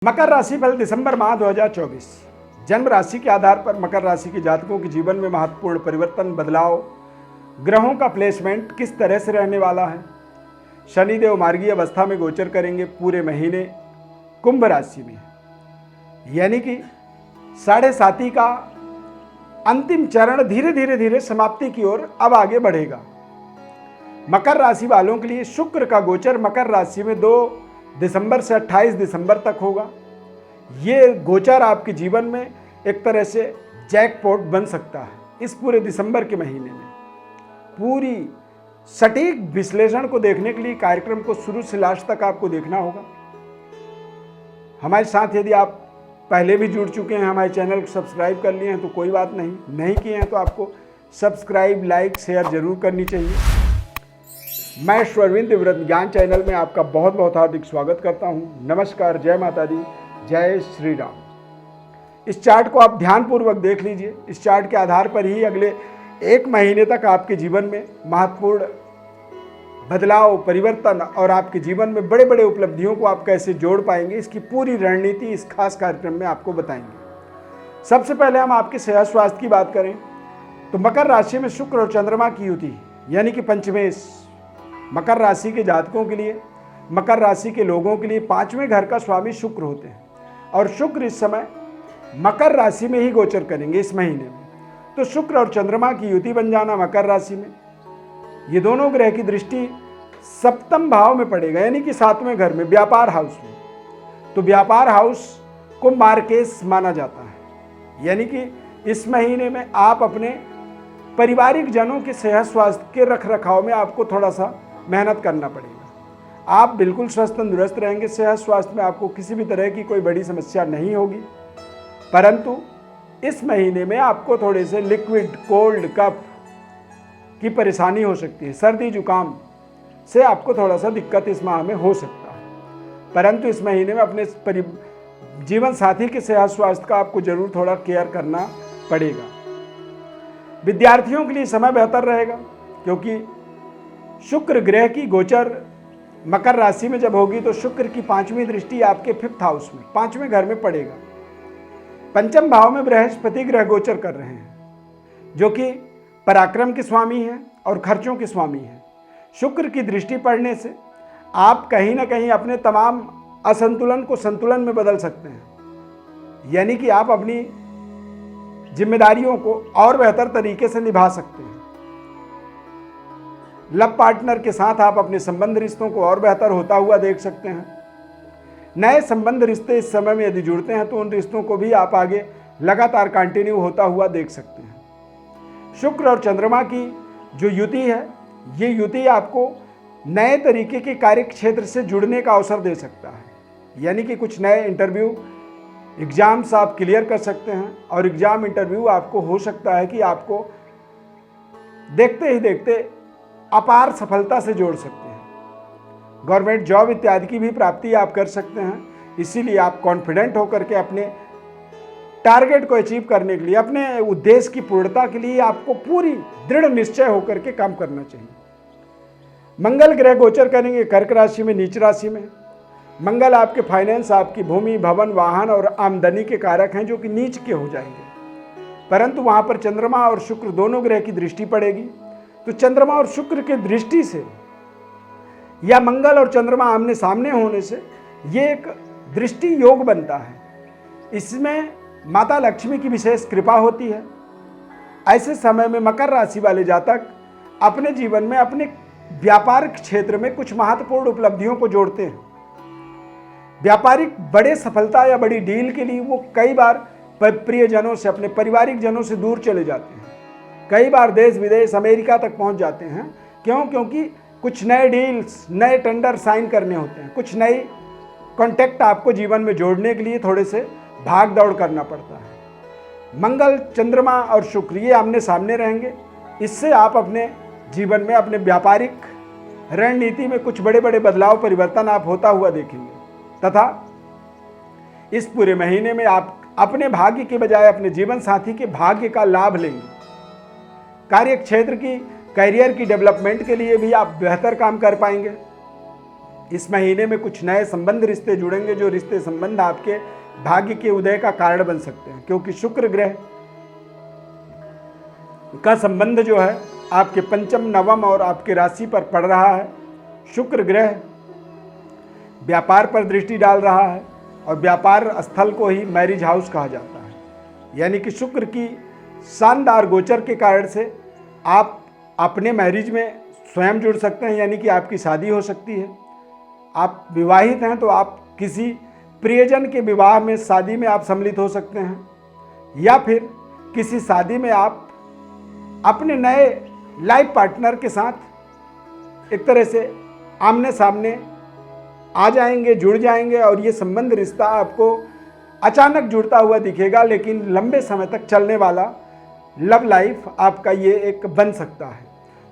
मकर राशि फल दिसंबर माह 2024। जन्म राशि के आधार पर मकर राशि के जातकों के जीवन में महत्वपूर्ण परिवर्तन, बदलाव, ग्रहों का प्लेसमेंट किस तरह से रहने वाला है। शनिदेव मार्गीय अवस्था में गोचर करेंगे पूरे महीने कुंभ राशि में, यानी कि 7.5 का अंतिम चरण धीरे धीरे समाप्ति की ओर अब आगे बढ़ेगा। मकर राशि वालों के लिए शुक्र का गोचर मकर राशि में 2 दिसंबर से 28 दिसंबर तक होगा। ये गोचर आपके जीवन में एक तरह से जैकपॉट बन सकता है। इस पूरे दिसंबर के महीने में पूरी सटीक विश्लेषण को देखने के लिए कार्यक्रम को शुरू से लास्ट तक आपको देखना होगा। हमारे साथ यदि आप पहले भी जुड़ चुके हैं, हमारे चैनल को सब्सक्राइब कर लिए हैं तो कोई बात नहीं किए हैं तो आपको सब्सक्राइब, लाइक, शेयर जरूर करनी चाहिए। मैं श्वरविंद व्रत ज्ञान चैनल में आपका बहुत बहुत हार्दिक स्वागत करता हूं। नमस्कार, जय माता दी, जय श्री राम। इस चार्ट को आप ध्यानपूर्वक देख लीजिए। इस चार्ट के आधार पर ही अगले 1 महीने तक आपके जीवन में महत्वपूर्ण बदलाव, परिवर्तन और आपके जीवन में बड़े बड़े उपलब्धियों को आप कैसे जोड़ पाएंगे, इसकी पूरी रणनीति इस खास कार्यक्रम में आपको बताएंगे। सबसे पहले हम आपके सेहत स्वास्थ्य की बात करें तो मकर राशि में शुक्र और चंद्रमा की युति यानी कि पंचमेश मकर राशि के जातकों के लिए, मकर राशि के लोगों के लिए 5वें घर का स्वामी शुक्र होते हैं और शुक्र इस समय मकर राशि में ही गोचर करेंगे इस महीने में। तो शुक्र और चंद्रमा की युति बन जाना मकर राशि में, ये दोनों ग्रह की दृष्टि सप्तम भाव में पड़ेगा यानी कि 7वें घर में, व्यापार हाउस में। तो व्यापार हाउस को मार्केस माना जाता है, यानी कि इस महीने में आप अपने पारिवारिक जनों के सेहत स्वास्थ्य के रख रखाव में आपको थोड़ा सा मेहनत करना पड़ेगा। आप बिल्कुल स्वस्थ तंदुरुस्त रहेंगे। सेहत स्वास्थ्य में आपको किसी भी तरह की कोई बड़ी समस्या नहीं होगी, परंतु इस महीने में आपको थोड़े से लिक्विड, कोल्ड, कफ की परेशानी हो सकती है। सर्दी जुकाम से आपको थोड़ा सा दिक्कत इस माह में हो सकता है, परंतु इस महीने में अपने जीवन साथी के सेहत स्वास्थ्य का आपको जरूर थोड़ा केयर करना पड़ेगा। विद्यार्थियों के लिए समय बेहतर रहेगा क्योंकि शुक्र ग्रह की गोचर मकर राशि में जब होगी तो शुक्र की 5वीं दृष्टि आपके 5th हाउस में, 5वें घर में पड़ेगा। पंचम भाव में बृहस्पति ग्रह गोचर कर रहे हैं जो कि पराक्रम के स्वामी हैं और खर्चों के स्वामी हैं। शुक्र की दृष्टि पड़ने से आप कहीं ना कहीं अपने तमाम असंतुलन को संतुलन में बदल सकते हैं, यानी कि आप अपनी जिम्मेदारियों को और बेहतर तरीके से निभा सकते हैं। लव पार्टनर के साथ आप अपने संबंध रिश्तों को और बेहतर होता हुआ देख सकते हैं। नए संबंध रिश्ते इस समय में यदि जुड़ते हैं तो उन रिश्तों को भी आप आगे लगातार कंटिन्यू होता हुआ देख सकते हैं। शुक्र और चंद्रमा की जो युति है, ये युति आपको नए तरीके के कार्य क्षेत्र से जुड़ने का अवसर दे सकता है, यानी कि कुछ नए इंटरव्यू, एग्जाम्स आप क्लियर कर सकते हैं और एग्जाम इंटरव्यू आपको हो सकता है कि आपको देखते ही देखते अपार सफलता से जोड़ सकते हैं। गवर्नमेंट जॉब इत्यादि की भी प्राप्ति आप कर सकते हैं। इसीलिए आप कॉन्फिडेंट होकर के अपने टारगेट को अचीव करने के लिए, अपने उद्देश्य की पूर्णता के लिए आपको पूरी दृढ़ निश्चय होकर के काम करना चाहिए। मंगल ग्रह गोचर करेंगे कर्क राशि में, नीच राशि में। मंगल आपके फाइनेंस, आपकी भूमि, भवन, वाहन और आमदनी के कारक हैं जो कि नीच के हो जाएंगे, परंतु वहां पर चंद्रमा और शुक्र दोनों ग्रह की दृष्टि पड़ेगी। तो चंद्रमा और शुक्र की दृष्टि से या मंगल और चंद्रमा आमने सामने होने से ये एक दृष्टि योग बनता है। इसमें माता लक्ष्मी की विशेष कृपा होती है। ऐसे समय में मकर राशि वाले जातक अपने जीवन में अपने व्यापारिक क्षेत्र में कुछ महत्वपूर्ण उपलब्धियों को जोड़ते हैं। व्यापारिक बड़े सफलता या बड़ी डील के लिए वो कई बार प्रियजनों से, अपने पारिवारिक जनों से दूर चले जाते हैं। कई बार देश विदेश, अमेरिका तक पहुंच जाते हैं। क्यों? क्योंकि कुछ नए डील्स, नए टेंडर साइन करने होते हैं, कुछ नई कॉन्टैक्ट आपको जीवन में जोड़ने के लिए थोड़े से भाग दौड़ करना पड़ता है। मंगल, चंद्रमा और शुक्र ये आमने सामने रहेंगे। इससे आप अपने जीवन में, अपने व्यापारिक रणनीति में कुछ बड़े बड़े बदलाव, परिवर्तन आप होता हुआ देखेंगे तथा इस पूरे महीने में आप अपने भाग्य के बजाय अपने जीवन साथी के भाग्य का लाभ लेंगे। कार्य क्षेत्र की, करियर की डेवलपमेंट के लिए भी आप बेहतर काम कर पाएंगे। इस महीने में कुछ नए संबंध रिश्ते जुड़ेंगे, जो रिश्ते संबंध आपके भाग्य के उदय का कारण बन सकते हैं, क्योंकि शुक्र ग्रह का संबंध जो है आपके पंचम, नवम और आपके राशि पर पड़ रहा है। शुक्र ग्रह व्यापार पर दृष्टि डाल रहा है और व्यापार स्थल को ही मैरिज हाउस कहा जाता है, यानी कि शुक्र की शानदार गोचर के कारण से आप अपने मैरिज में स्वयं जुड़ सकते हैं, यानी कि आपकी शादी हो सकती है। आप विवाहित हैं तो आप किसी प्रियजन के विवाह में, शादी में आप सम्मिलित हो सकते हैं, या फिर किसी शादी में आप अपने नए लाइफ पार्टनर के साथ एक तरह से आमने सामने आ जाएंगे, जुड़ जाएंगे, और ये संबंध रिश्ता आपको अचानक जुड़ता हुआ दिखेगा, लेकिन लंबे समय तक चलने वाला लव लाइफ आपका ये एक बन सकता है।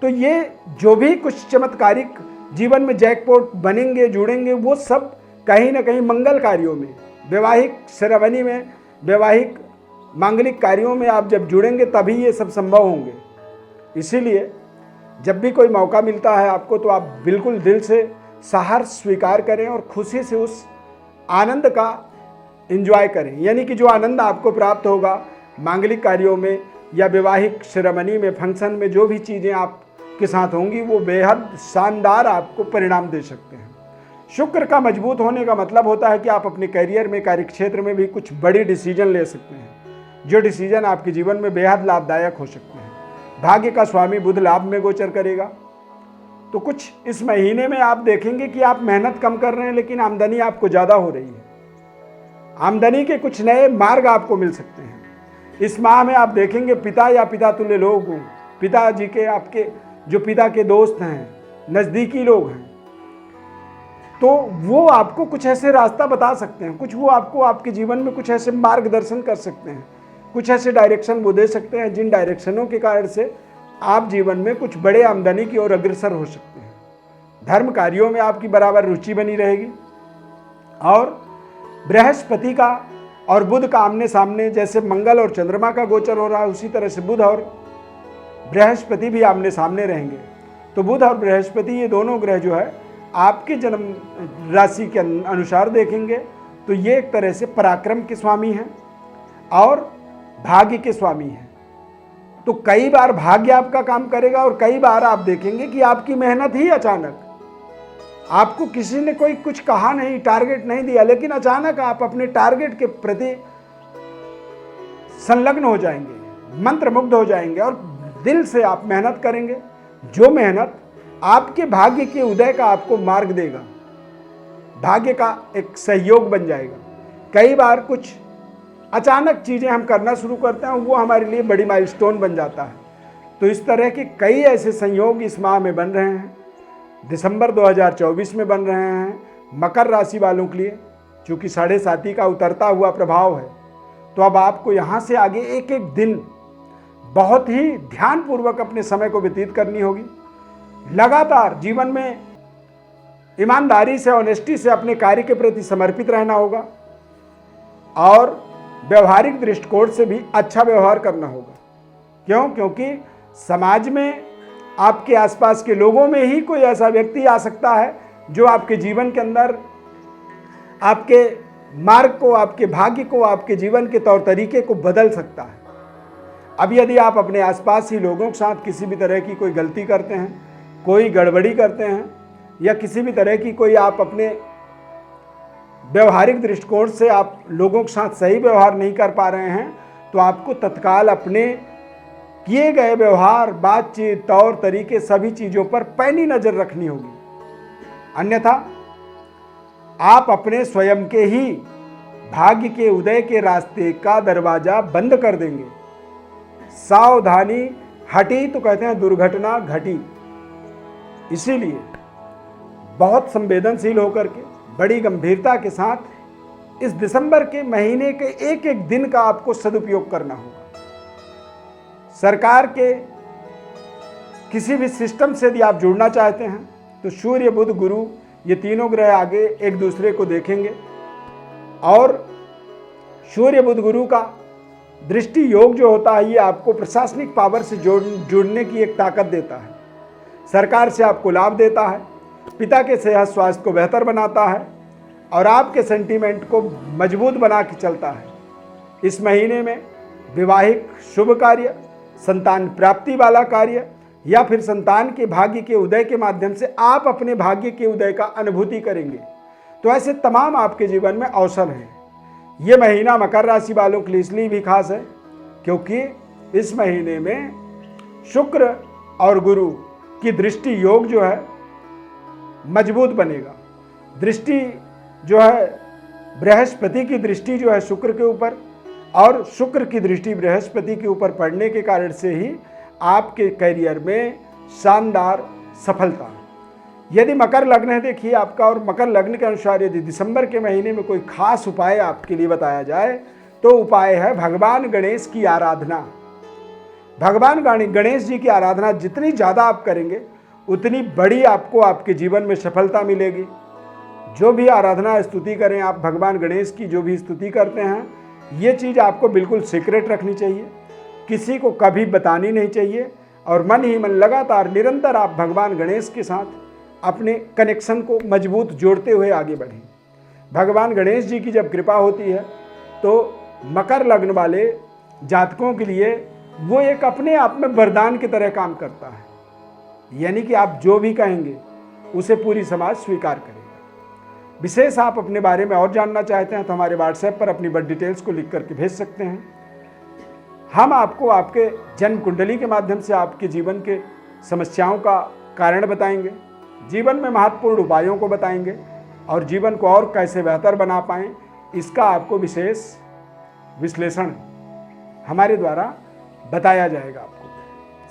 तो ये जो भी कुछ चमत्कारिक जीवन में जैकपॉट बनेंगे, जुड़ेंगे, वो सब कहीं ना कहीं मंगल कार्यों में, वैवाहिक सेरेमनी में, वैवाहिक मांगलिक कार्यों में आप जब जुड़ेंगे तभी ये सब संभव होंगे। इसीलिए जब भी कोई मौका मिलता है आपको, तो आप बिल्कुल दिल से सहर्ष स्वीकार करें और खुशी से उस आनंद का एंजॉय करें, यानी कि जो आनंद आपको प्राप्त होगा मांगलिक कार्यों में या वैवाहिक सेरेमनी में, फंक्शन में, जो भी चीज़ें आपके साथ होंगी वो बेहद शानदार आपको परिणाम दे सकते हैं। शुक्र का मजबूत होने का मतलब होता है कि आप अपने करियर में, कार्यक्षेत्र में भी कुछ बड़ी डिसीजन ले सकते हैं, जो डिसीजन आपके जीवन में बेहद लाभदायक हो सकते हैं। भाग्य का स्वामी बुध लाभ में गोचर करेगा, तो कुछ इस महीने में आप देखेंगे कि आप मेहनत कम कर रहे हैं लेकिन आमदनी आपको ज़्यादा हो रही है। आमदनी के कुछ नए मार्ग आपको मिल सकते हैं। इस माह में आप देखेंगे पिता या पिता तुल्य लोग, पिताजी के, आपके जो पिता के दोस्त हैं, नज़दीकी लोग हैं, तो वो आपको कुछ ऐसे रास्ता बता सकते हैं, कुछ वो आपको आपके जीवन में कुछ ऐसे मार्गदर्शन कर सकते हैं, कुछ ऐसे डायरेक्शन वो दे सकते हैं जिन डायरेक्शनों के कारण से आप जीवन में कुछ बड़े आमदनी की ओर अग्रसर हो सकते हैं। धर्म कार्यों में आपकी बराबर रुचि बनी रहेगी, और बृहस्पति का और बुध का आमने सामने, जैसे मंगल और चंद्रमा का गोचर हो रहा है, उसी तरह से बुध और बृहस्पति भी आमने सामने रहेंगे। तो बुध और बृहस्पति ये दोनों ग्रह जो है आपके जन्म राशि के अनुसार देखेंगे तो ये एक तरह से पराक्रम के स्वामी हैं और भाग्य के स्वामी हैं। तो कई बार भाग्य आपका काम करेगा और कई बार आप देखेंगे कि आपकी मेहनत ही अचानक, आपको किसी ने कोई कुछ कहा नहीं, टारगेट नहीं दिया, लेकिन अचानक आप अपने टारगेट के प्रति संलग्न हो जाएंगे, मंत्रमुग्ध हो जाएंगे और दिल से आप मेहनत करेंगे, जो मेहनत आपके भाग्य के उदय का आपको मार्ग देगा, भाग्य का एक सहयोग बन जाएगा। कई बार कुछ अचानक चीज़ें हम करना शुरू करते हैं, वो हमारे लिए बड़ी माइलस्टोन बन जाता है। तो इस तरह के कई ऐसे संयोग इस माह में बन रहे हैं, दिसंबर 2024 में बन रहे हैं मकर राशि वालों के लिए। चूँकि 7.5 का उतरता हुआ प्रभाव है, तो अब आपको यहाँ से आगे एक एक दिन बहुत ही ध्यानपूर्वक अपने समय को व्यतीत करनी होगी। लगातार जीवन में ईमानदारी से, ऑनेस्टी से अपने कार्य के प्रति समर्पित रहना होगा और व्यवहारिक दृष्टिकोण से भी अच्छा व्यवहार करना होगा। क्यों? क्योंकि समाज में, आपके आसपास के लोगों में ही कोई ऐसा व्यक्ति आ सकता है जो आपके जीवन के अंदर आपके मार्ग को, आपके भाग्य को, आपके जीवन के तौर तरीके को बदल सकता है। अब यदि आप अपने आसपास ही लोगों के साथ किसी भी तरह की कोई गलती करते हैं, कोई गड़बड़ी करते हैं, या किसी भी तरह की कोई आप अपने व्यवहारिक दृष्टिकोण से आप लोगों के साथ सही व्यवहार नहीं कर पा रहे हैं, तो आपको तत्काल अपने किए गए व्यवहार, बातचीत, तौर तरीके, सभी चीज़ों पर पैनी नज़र रखनी होगी। अन्यथा आप अपने स्वयं के ही भाग्य के उदय के रास्ते का दरवाजा बंद कर देंगे। सावधानी हटी तो कहते हैं दुर्घटना घटी। इसीलिए बहुत संवेदनशील होकर के, बड़ी गंभीरता के साथ इस दिसंबर के महीने के एक एक दिन का आपको सदुपयोग करना होगा। सरकार के किसी भी सिस्टम से यदि आप जुड़ना चाहते हैं तो सूर्य, बुध, गुरु, ये तीनों ग्रह आगे एक दूसरे को देखेंगे और सूर्य, बुध, गुरु का दृष्टि योग जो होता है, ये आपको प्रशासनिक पावर से जुड़ने की एक ताकत देता है, सरकार से आपको लाभ देता है। पिता के सेहत स्वास्थ्य को बेहतर बनाता है और आपके सेंटीमेंट को मजबूत बना के चलता है। इस महीने में विवाहिक शुभ कार्य, संतान प्राप्ति वाला कार्य या फिर संतान के भाग्य के उदय के माध्यम से आप अपने भाग्य के उदय का अनुभूति करेंगे। तो ऐसे तमाम आपके जीवन में अवसर हैं। ये महीना मकर राशि वालों के लिए इसलिए भी खास है क्योंकि इस महीने में शुक्र और गुरु की दृष्टि योग जो है मजबूत बनेगा। दृष्टि जो है बृहस्पति की दृष्टि जो है शुक्र के ऊपर और शुक्र की दृष्टि बृहस्पति के ऊपर पड़ने के कारण से ही आपके करियर में शानदार सफलता है। यदि मकर लग्न है देखिए आपका, और मकर लग्न के अनुसार यदि दिसंबर के महीने में कोई खास उपाय आपके लिए बताया जाए तो उपाय है भगवान गणेश की आराधना। भगवान गणेश जी की आराधना जितनी ज़्यादा आप करेंगे उतनी बड़ी आपको आपके जीवन में सफलता मिलेगी। जो भी आराधना स्तुति करें आप, भगवान गणेश की जो भी स्तुति करते हैं, ये चीज़ आपको बिल्कुल सीक्रेट रखनी चाहिए, किसी को कभी बतानी नहीं चाहिए और मन ही मन लगातार निरंतर आप भगवान गणेश के साथ अपने कनेक्शन को मजबूत जोड़ते हुए आगे बढ़ें। भगवान गणेश जी की जब कृपा होती है तो मकर लग्न वाले जातकों के लिए वो एक अपने आप में वरदान की तरह काम करता है। यानी कि आप जो भी कहेंगे उसे पूरी समाज स्वीकार करेगा। विशेष आप अपने बारे में और जानना चाहते हैं तो हमारे व्हाट्सएप पर अपनी बर्थ डिटेल्स को लिख करके भेज सकते हैं। हम आपको आपके जन्म कुंडली के माध्यम से आपके जीवन के समस्याओं का कारण बताएंगे, जीवन में महत्वपूर्ण उपायों को बताएंगे और जीवन को और कैसे बेहतर बना पाएं इसका आपको विशेष विश्लेषण हमारे द्वारा बताया जाएगा। आपको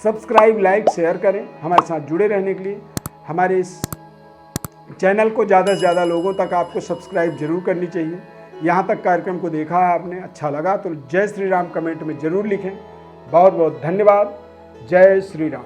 सब्सक्राइब, लाइक, शेयर करें। हमारे साथ जुड़े रहने के लिए हमारे इस चैनल को ज़्यादा से ज़्यादा लोगों तक आपको सब्सक्राइब जरूर करनी चाहिए। यहाँ तक कार्यक्रम को देखा है आपने, अच्छा लगा तो जय श्री राम कमेंट में ज़रूर लिखें। बहुत बहुत धन्यवाद। जय श्री राम।